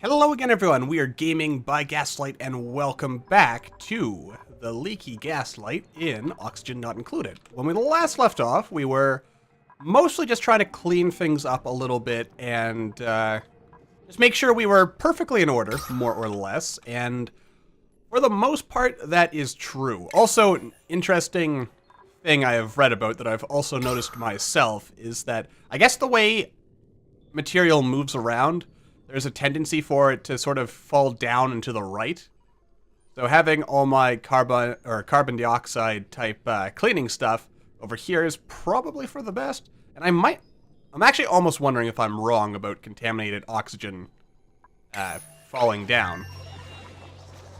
Hello again, everyone. We are Gaming by Gaslight, and welcome back to the leaky gaslight in Oxygen Not Included. When we last left off, we were mostly just trying to clean things up a little bit and just make sure we were perfectly in order, more or less, and for the most part, that is true. Also, an interesting thing I have read about that I've also noticed myself is that I guess the way material moves around, there's a tendency for it to sort of fall down and to the right. So having all my carbon dioxide type cleaning stuff over here is probably for the best. And I'm actually almost wondering if I'm wrong about contaminated oxygen falling down.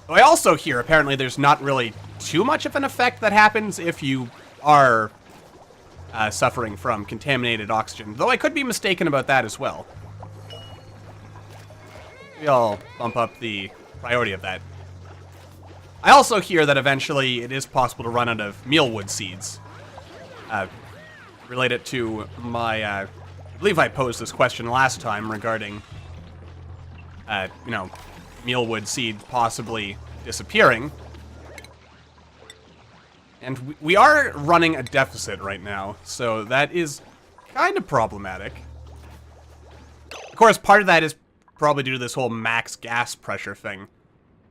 Though I also hear apparently there's not really too much of an effect that happens if you are suffering from contaminated oxygen. Though I could be mistaken about that as well. Maybe I'll bump up the priority of that. I also hear that eventually it is possible to run out of mealwood seeds. Related to my, I believe I posed this question last time regarding, mealwood seed possibly disappearing. And we are running a deficit right now, so that is kind of problematic. Of course, part of that is probably due to this whole max gas pressure thing.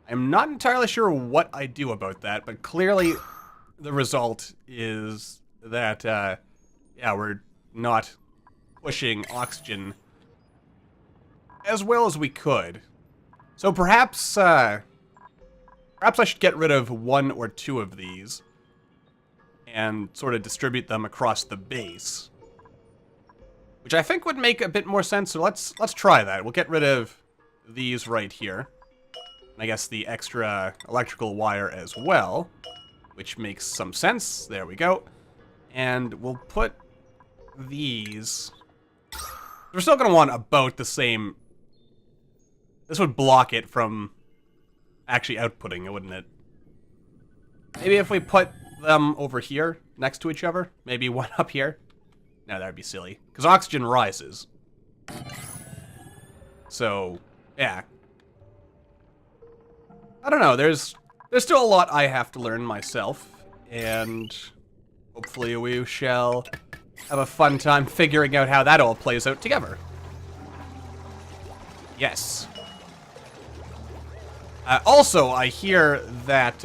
I'm not entirely sure what I do about that, but clearly the result is that, yeah, we're not pushing oxygen as well as we could. So perhaps, perhaps I should get rid of one or two of these and sort of distribute them across the base, which I think would make a bit more sense. So let's try that. We'll get rid of these right here. I guess the extra electrical wire as well, which makes some sense. There we go. And we'll put these. We're still going to want about the same. This would block it from actually outputting, wouldn't it? Maybe if we put them over here next to each other, maybe one up here. No, that'd be silly, because oxygen rises. So, yeah. I don't know, there's still a lot I have to learn myself, and hopefully we shall have a fun time figuring out how that all plays out together. Yes. Also, I hear that,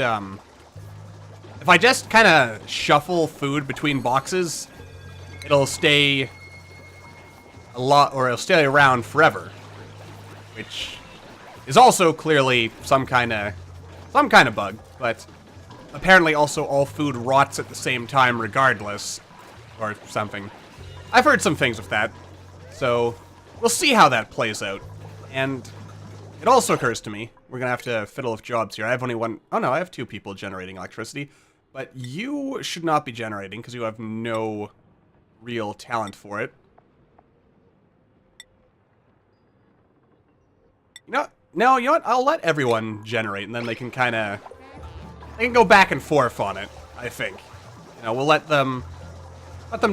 if I just kind of shuffle food between boxes, it'll stay it'll stay around forever, which is also clearly some kind of bug. But apparently, also all food rots at the same time, regardless, or something. I've heard some things with that, so we'll see how that plays out. And it also occurs to me we're gonna have to fiddle with jobs here. I have only one. Oh no, I have two people generating electricity, but you should not be generating because you have no real talent for it. No, you know what? I'll let everyone generate, and then they can go back and forth on it, I think. You know, we'll let them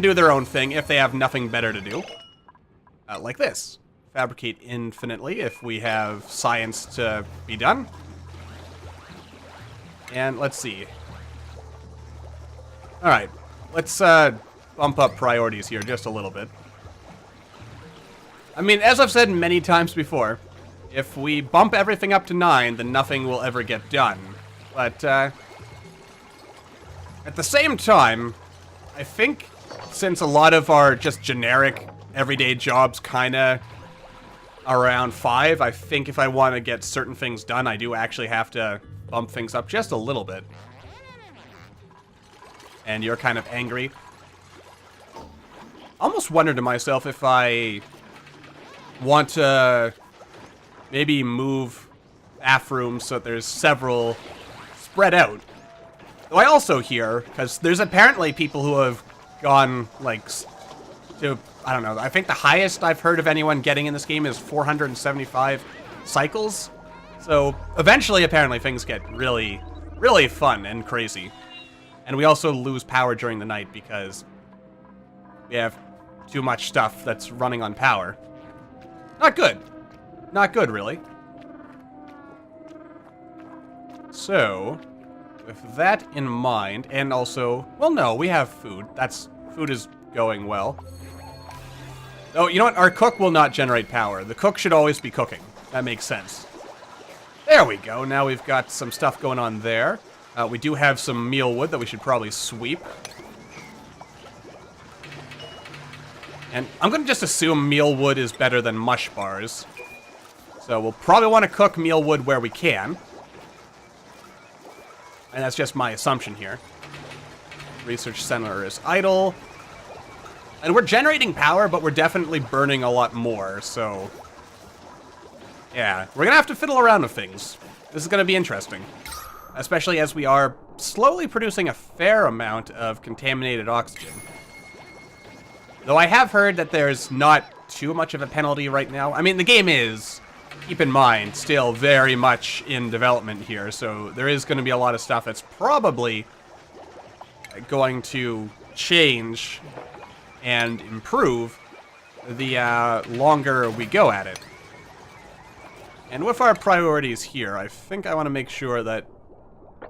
do their own thing if they have nothing better to do. Like this. Fabricate infinitely if we have science to be done. And let's see. Alright, let's bump up priorities here just a little bit. I mean, as I've said many times before, if we bump everything up to 9, then nothing will ever get done. But, at the same time, I think since a lot of our just generic, everyday jobs kinda are around 5, I think if I want to get certain things done, I do actually have to bump things up just a little bit. And you're kind of angry. I almost wonder to myself if I want to maybe move bathrooms so that there's several spread out. Though I also hear, because there's apparently people who have gone, like, to, I don't know, I think the highest I've heard of anyone getting in this game is 475 cycles. So eventually, apparently, things get really, really fun and crazy. And we also lose power during the night because we have too much stuff that's running on power. Not good. Not good, really. So, with that in mind, and also, well, no, we have food. Food is going well. Oh, you know what? Our cook will not generate power. The cook should always be cooking. That makes sense. There we go. Now we've got some stuff going on there. We do have some meal wood that we should probably sweep. And I'm going to just assume meal wood is better than mush bars. So we'll probably want to cook meal wood where we can. And that's just my assumption here. Research center is idle. And we're generating power, but we're definitely burning a lot more, so... yeah, we're gonna have to fiddle around with things. This is gonna be interesting. Especially as we are slowly producing a fair amount of contaminated oxygen. Though I have heard that there's not too much of a penalty right now. I mean, the game is, keep in mind, still very much in development here, so there is gonna be a lot of stuff that's probably going to change and improve the longer we go at it. And with our priorities here, I think I want to make sure that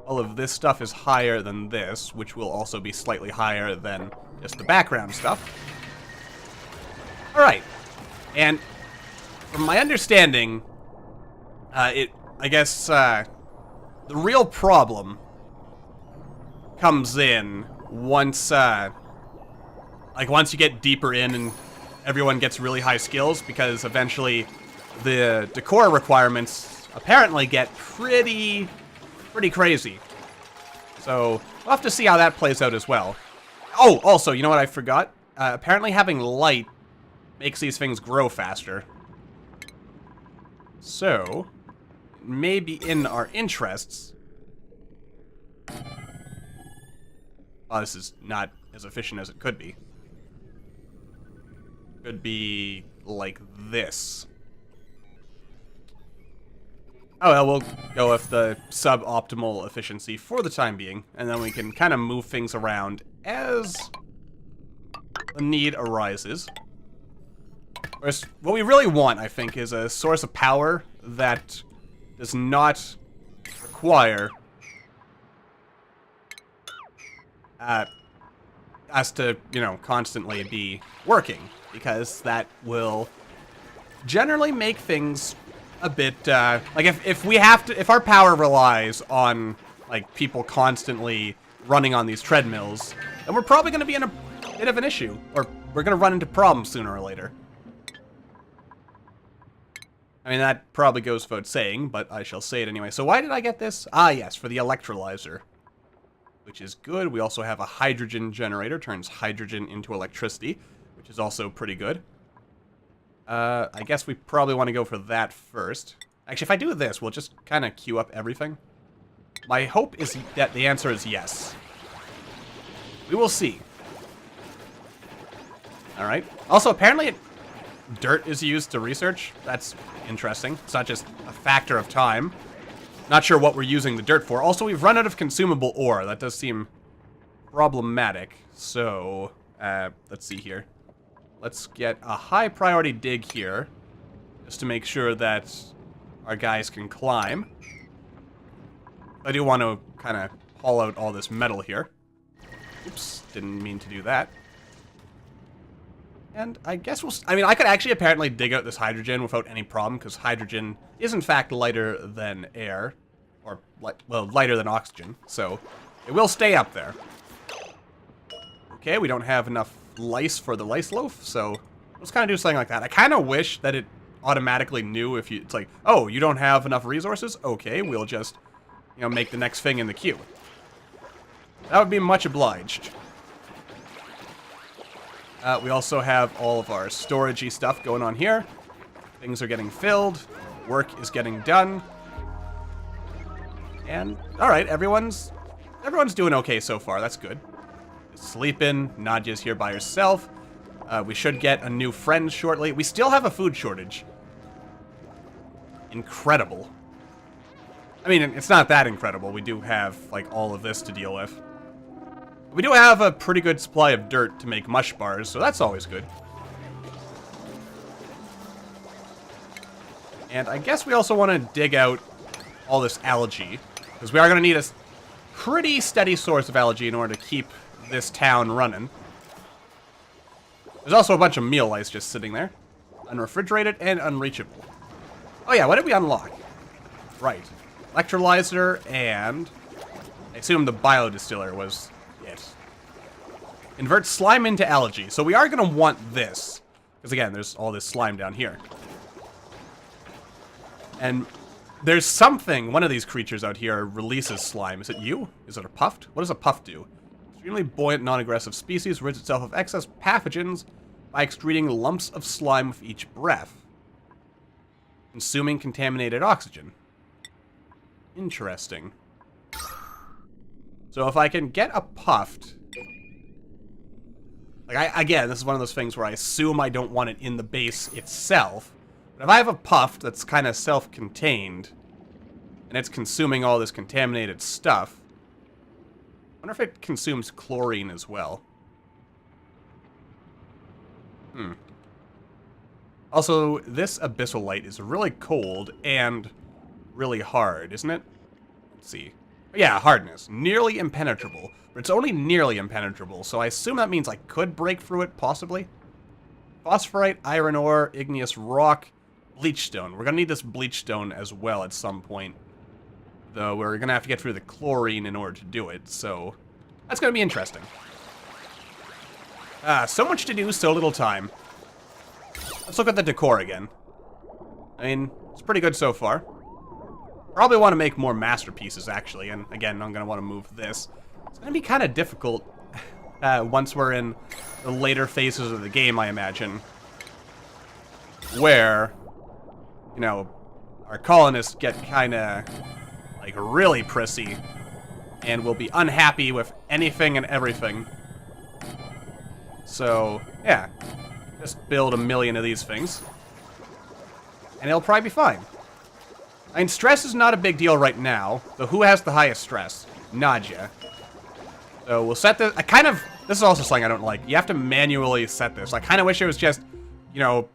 all of this stuff is higher than this, which will also be slightly higher than just the background stuff. Alright. And from my understanding, I guess the real problem comes in once once you get deeper in and everyone gets really high skills, because eventually the decor requirements apparently get pretty crazy. So we'll have to see how that plays out as well. Oh, also, you know what I forgot? Apparently having light makes these things grow faster. So, maybe in our interests... oh, this is not as efficient as it could be. Could be like this. Oh, well, we'll go with the suboptimal efficiency for the time being, and then we can kind of move things around as the need arises. What we really want, I think, is a source of power that does not require us to, you know, constantly be working, because that will generally make things a bit, like, if our power relies on, like, people constantly running on these treadmills, then we're probably going to be in a bit of an issue, or we're going to run into problems sooner or later. I mean, that probably goes without saying, but I shall say it anyway. So why did I get this? Ah, yes, for the Electrolyzer, which is good. We also have a hydrogen generator, turns hydrogen into electricity, which is also pretty good. I guess we probably want to go for that first. Actually, if I do this, we'll just kind of queue up everything. My hope is that the answer is yes. We will see. Alright. Also, apparently dirt is used to research. That's interesting. It's not just a factor of time. Not sure what we're using the dirt for. Also, we've run out of consumable ore. That does seem problematic. So, let's see here. Let's get a high priority dig here, just to make sure that our guys can climb. I do want to kind of haul out all this metal here. Oops, didn't mean to do that. And I guess I mean, I could actually apparently dig out this hydrogen without any problem, because hydrogen is in fact lighter than air, or, well, lighter than oxygen, so it will stay up there. Okay, we don't have enough lice for the lice loaf, so let's kind of do something like that. I kind of wish that it automatically knew if you, it's like, oh, you don't have enough resources? Okay, we'll just, you know, make the next thing in the queue. That would be much obliged. We also have all of our storagey stuff going on here. Things are getting filled. Work is getting done. And, alright, everyone's doing okay so far. That's good. Sleeping. Nadia's here by herself. We should get a new friend shortly. We still have a food shortage. Incredible. I mean, it's not that incredible. We do have, like, all of this to deal with. We do have a pretty good supply of dirt to make mush bars, so that's always good. And I guess we also want to dig out all this algae. Because we are going to need a pretty steady source of algae in order to keep this town running. There's also a bunch of meal ice just sitting there. Unrefrigerated and unreachable. Oh yeah, what did we unlock? Right. Electrolyzer and... I assume the biodistiller was it. Convert slime into algae. So we are going to want this. Because again, there's all this slime down here. And there's something, one of these creatures out here releases slime. Is it you? Is it a puffed? What does a puff do? Extremely buoyant, non-aggressive species rids itself of excess pathogens by excreting lumps of slime with each breath. Consuming contaminated oxygen. Interesting. So if I can get a puffed... Like, again, this is one of those things where I assume I don't want it in the base itself. But if I have a puffed that's kind of self-contained, and it's consuming all this contaminated stuff, I wonder if it consumes chlorine as well. Also, this abyssal light is really cold and really hard, isn't it? Let's see. Yeah, hardness. Nearly impenetrable. But it's only nearly impenetrable, so I assume that means I could break through it, possibly. Phosphorite, iron ore, igneous rock, bleachstone. We're going to need this bleachstone as well at some point. Though we're going to have to get through the chlorine in order to do it, so that's going to be interesting. So much to do, so little time. Let's look at the decor again. I mean, it's pretty good so far. Probably want to make more masterpieces, actually, and again, I'm going to want to move this. It's going to be kind of difficult once we're in the later phases of the game, I imagine. Where, you know, our colonists get kind of, like, really prissy and will be unhappy with anything and everything. So, yeah. Just build a million of these things. And it'll probably be fine. I mean, stress is not a big deal right now. So who has the highest stress? Nadia. So we'll set this. This is also something I don't like. You have to manually set this. I kind of wish it was just, you know,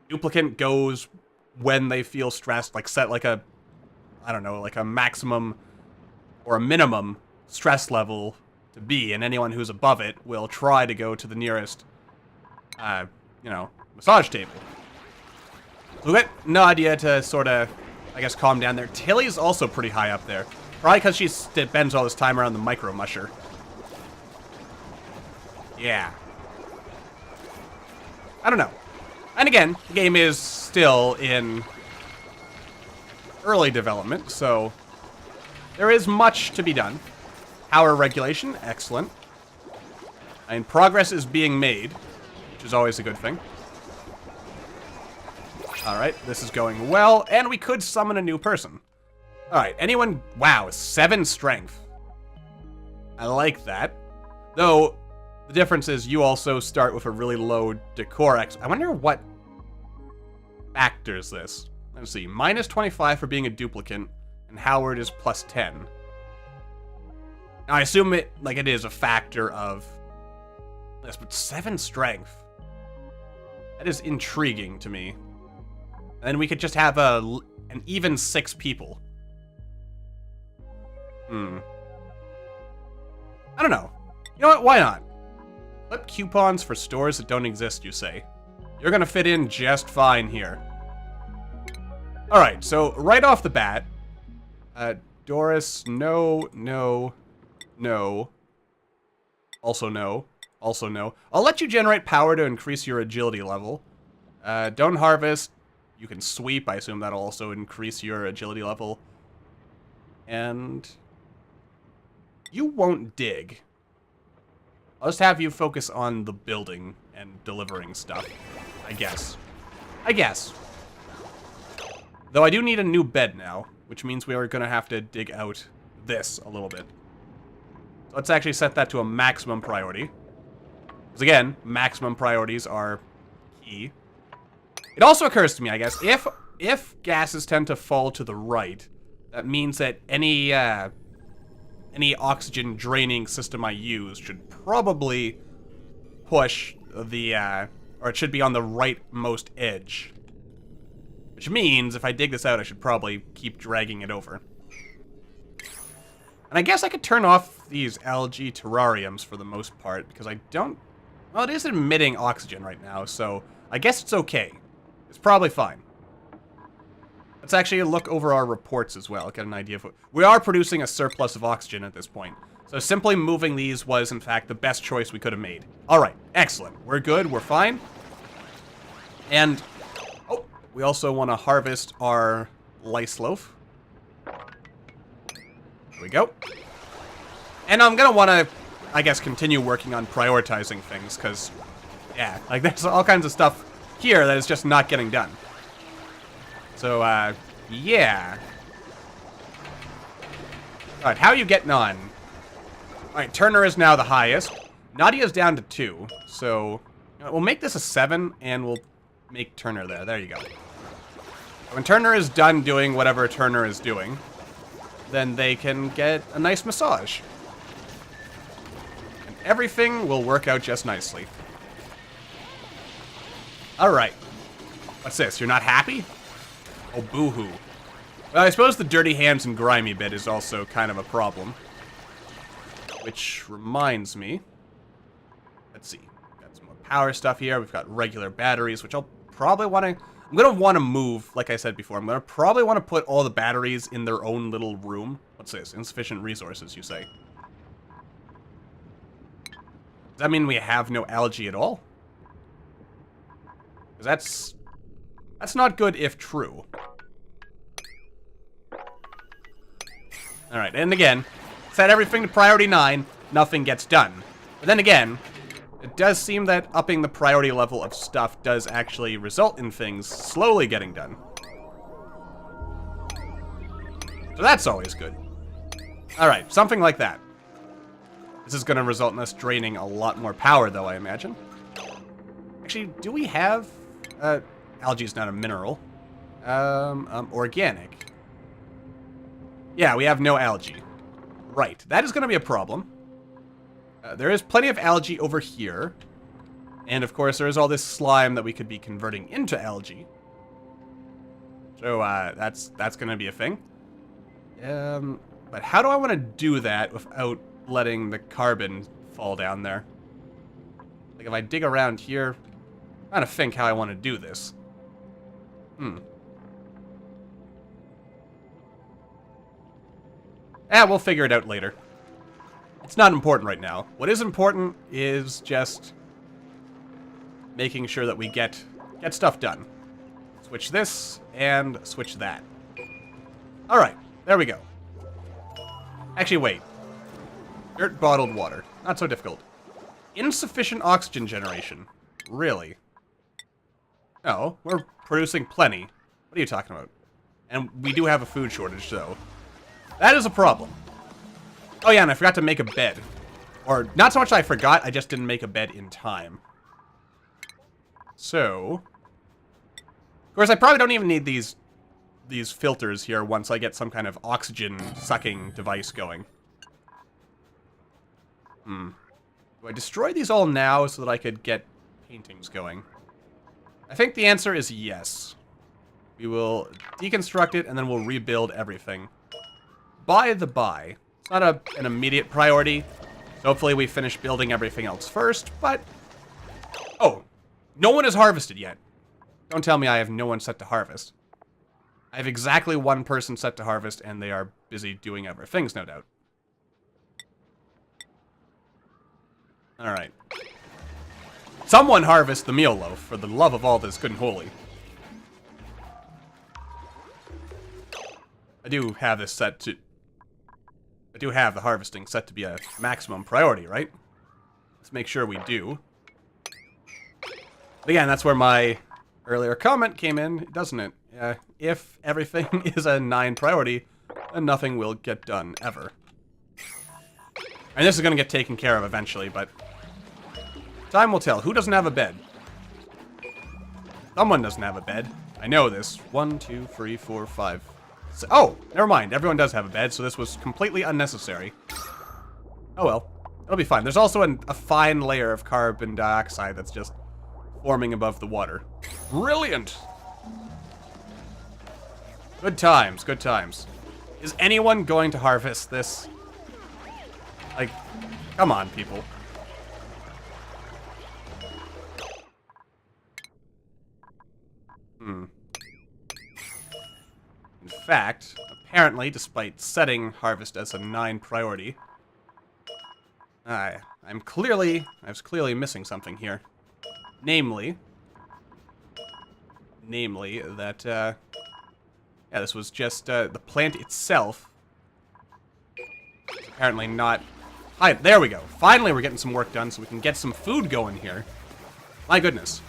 duplicant goes when they feel stressed. Like set like a, I don't know, like a maximum or a minimum stress level to be. And anyone who's above it will try to go to the nearest, you know, massage table. So we got Nadia to sort of, I guess, calm down there. Tilly's also pretty high up there. Probably because she spends all this time around the micro musher. Yeah. I don't know. And again, the game is still in early development, so there is much to be done. Power regulation, excellent. And progress is being made, which is always a good thing. Alright, this is going well, and we could summon a new person. Alright, anyone... Wow, 7 strength. I like that. Though, the difference is you also start with a really low Decor X. I wonder what factors this. Let's see, minus 25 for being a duplicant, and Howard is plus 10. Now, I assume it is a factor of this, but 7 strength. That is intriguing to me. And we could just have an even 6 people. I don't know. You know what? Why not? Flip coupons for stores that don't exist, you say. You're gonna fit in just fine here. Alright, so right off the bat, Doris, no, no, no. Also no. Also no. I'll let you generate power to increase your agility level. Don't harvest. You can sweep. I assume that'll also increase your agility level. And you won't dig. I'll just have you focus on the building and delivering stuff. I guess. Though I do need a new bed now, which means we are going to have to dig out this a little bit. So let's actually set that to a maximum priority. Because again, maximum priorities are key. It also occurs to me, I guess, if gases tend to fall to the right, that means that any oxygen draining system I use should probably push the, or it should be on the rightmost edge. Which means, if I dig this out, I should probably keep dragging it over. And I guess I could turn off these algae terrariums for the most part, because I don't... Well, it is emitting oxygen right now, so I guess it's okay. It's probably fine. Let's actually look over our reports as well, get an idea of what... We are producing a surplus of oxygen at this point. So simply moving these was, in fact, the best choice we could have made. Alright, excellent. We're good, we're fine. And... Oh, we also want to harvest our lice loaf. There we go. And I'm going to want to, I guess, continue working on prioritizing things, because, yeah, like, there's all kinds of stuff here that is just not getting done. So, yeah. Alright, how are you getting on? Alright, Turner is now the highest. Nadia's down to 2, so we'll make this a 7, and we'll make Turner there. There you go. When Turner is done doing whatever Turner is doing, then they can get a nice massage. And everything will work out just nicely. Alright. What's this? You're not happy? Oh, boo-hoo. Well, I suppose the dirty hands and grimy bit is also kind of a problem. Which reminds me... Let's see. Got some more power stuff here. We've got regular batteries, which I'll probably want to... I'm going to want to move, like I said before. I'm going to probably want to put all the batteries in their own little room. What's this? Insufficient resources, you say? Does that mean we have no algae at all? Because that's not good if true. Alright, and again, set everything to priority 9, nothing gets done. But then again, it does seem that upping the priority level of stuff does actually result in things slowly getting done. So that's always good. Alright, something like that. This is going to result in us draining a lot more power, though, I imagine. Actually, do we have... algae is not a mineral. Organic. Yeah, we have no algae. Right, that is going to be a problem. There is plenty of algae over here. And, of course, there is all this slime that we could be converting into algae. So, that's going to be a thing. But how do I want to do that without letting the carbon fall down there? Like, if I dig around here, I'm trying to think how I want to do this. We'll figure it out later. It's not important right now. What is important is just making sure that we get stuff done. Switch this and switch that. Alright, there we go. Actually, wait. Dirt bottled water. Not so difficult. Insufficient oxygen generation. Really? No, we're producing plenty. What are you talking about? And we do have a food shortage, though. That is a problem. Oh yeah, and I forgot to make a bed. Or, not so much I forgot, I just didn't make a bed in time. So... Of course, I probably don't even need these filters here once I get some kind of oxygen-sucking device going. Do I destroy these all now so that I could get paintings going? I think the answer is yes. We will deconstruct it, and then we'll rebuild everything. By the by, it's not an immediate priority. So hopefully we finish building everything else first, but... Oh, no one has harvested yet. Don't tell me I have no one set to harvest. I have exactly one person set to harvest, and they are busy doing other things, no doubt. Alright. Someone harvest the meal loaf, for the love of all that is good and holy. I do have this set to... I do have the harvesting set to be a maximum priority, right? Let's make sure we do. But again, that's where my earlier comment came in, doesn't it? If everything is a 9 priority, then nothing will get done, ever. And this is going to get taken care of eventually, but... Time will tell. Who doesn't have a bed? Someone doesn't have a bed. I know this. 1, 2, 3, 4, 5... Oh, never mind. Everyone does have a bed, so this was completely unnecessary. Oh well. It'll be fine. There's also a fine layer of carbon dioxide that's just forming above the water. Brilliant! Good times, good times. Is anyone going to harvest this? Like, come on, people. In fact, apparently, despite setting harvest as a 9 priority, I was clearly missing something here. Namely that, yeah, this was just, the plant itself. Apparently not... Hi, there we go. Finally, we're getting some work done so we can get some food going here. My goodness.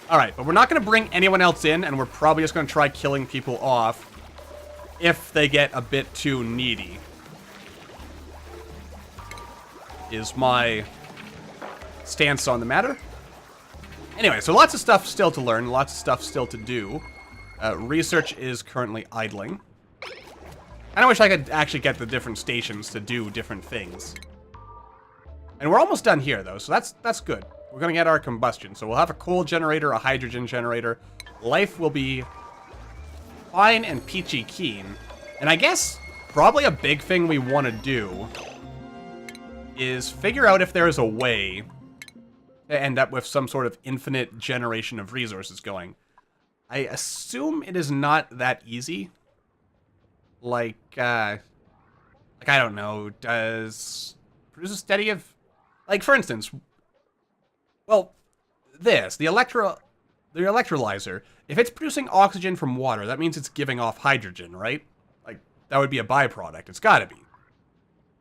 Alright, but we're not going to bring anyone else in, and we're probably just going to try killing people off if they get a bit too needy. Is my stance on the matter. Anyway, so lots of stuff still to learn, lots of stuff still to do. Research is currently idling. And I wish I could actually get the different stations to do different things. And we're almost done here, though, so that's good. We're going to get our combustion. So we'll have a coal generator, a hydrogen generator. Life will be fine and peachy keen. And I guess probably a big thing we want to do is figure out if there is a way to end up with some sort of infinite generation of resources going. I assume it is not that easy. Like I don't know, does produce a steady of... Like, for instance, well, the electrolyzer, if it's producing oxygen from water, that means it's giving off hydrogen, right? Like, that would be a byproduct. It's gotta be.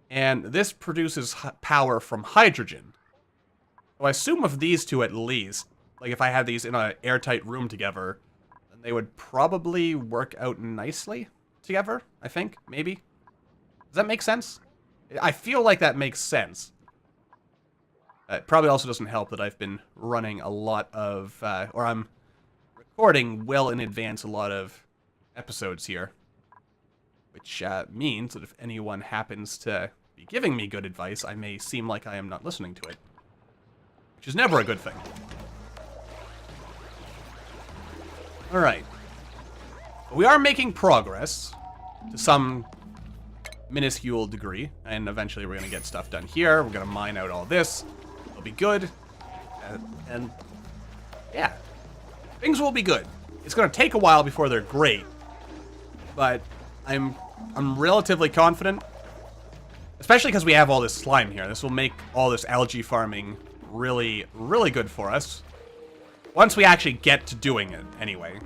And this produces power from hydrogen. So I assume with these two at least, like if I had these in an airtight room together, then they would probably work out nicely together, I think, maybe. Does that make sense? I feel like that makes sense. It probably also doesn't help that I've been running a lot of, or I'm recording well in advance a lot of episodes here. Which means that if anyone happens to be giving me good advice, I may seem like I am not listening to it. Which is never a good thing. Alright. We are making progress to some minuscule degree, and eventually we're going to get stuff done here. We're going to mine out all this. It'll be good. And yeah, things will be good. It's going to take a while before they're great, but I'm relatively confident, especially because we have all this slime here. This will make all this algae farming really, really good for us. Once we actually get to doing it, anyway.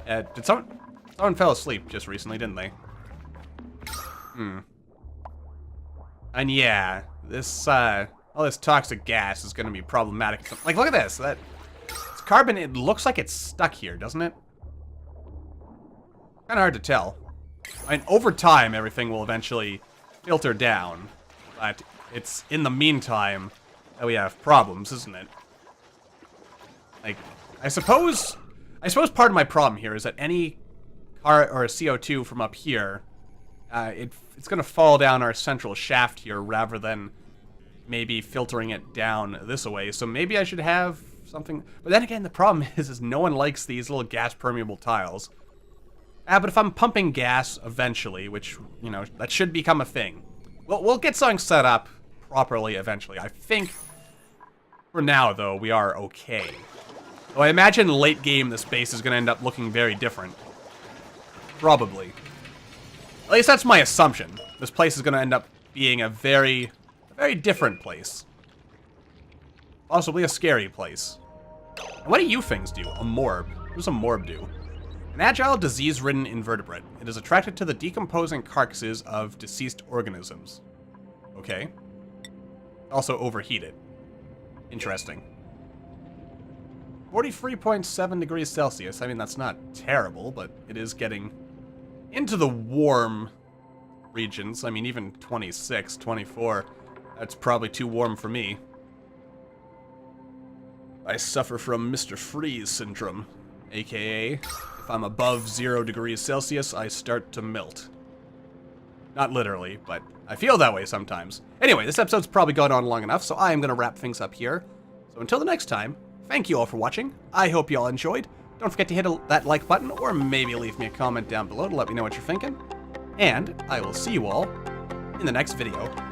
Did someone fell asleep just recently, didn't they? And yeah, this, all this toxic gas is going to be problematic. Like, look at this. This carbon, it looks like it's stuck here, doesn't it? Kind of hard to tell. I mean, over time, everything will eventually filter down. But it's in the meantime that we have problems, isn't it? Like, I suppose part of my problem here is that any car or CO2 from up here, it's going to fall down our central shaft here rather than maybe filtering it down this way. So maybe I should have something. But then again, the problem is no one likes these little gas permeable tiles. But if I'm pumping gas eventually, which, you know, that should become a thing, we'll get something set up properly eventually. I think for now, though, we are okay. So I imagine late game this base is going to end up looking very different. Probably. At least that's my assumption. This place is going to end up being a very different place. Possibly a scary place. And what do you things do? A morb. What does a morb do? An agile, disease-ridden invertebrate. It is attracted to the decomposing carcasses of deceased organisms. Okay. Also overheated. Interesting. 43.7 degrees Celsius. I mean, that's not terrible, but it is getting into the warm regions. I mean, even 26, 24, that's probably too warm for me. I suffer from Mr. Freeze syndrome, aka, if I'm above 0 degrees Celsius, I start to melt. Not literally, but I feel that way sometimes. Anyway, this episode's probably gone on long enough, so I am going to wrap things up here. So until the next time, thank you all for watching. I hope you all enjoyed. Don't forget to hit that like button, or maybe leave me a comment down below to let me know what you're thinking. And I will see you all in the next video.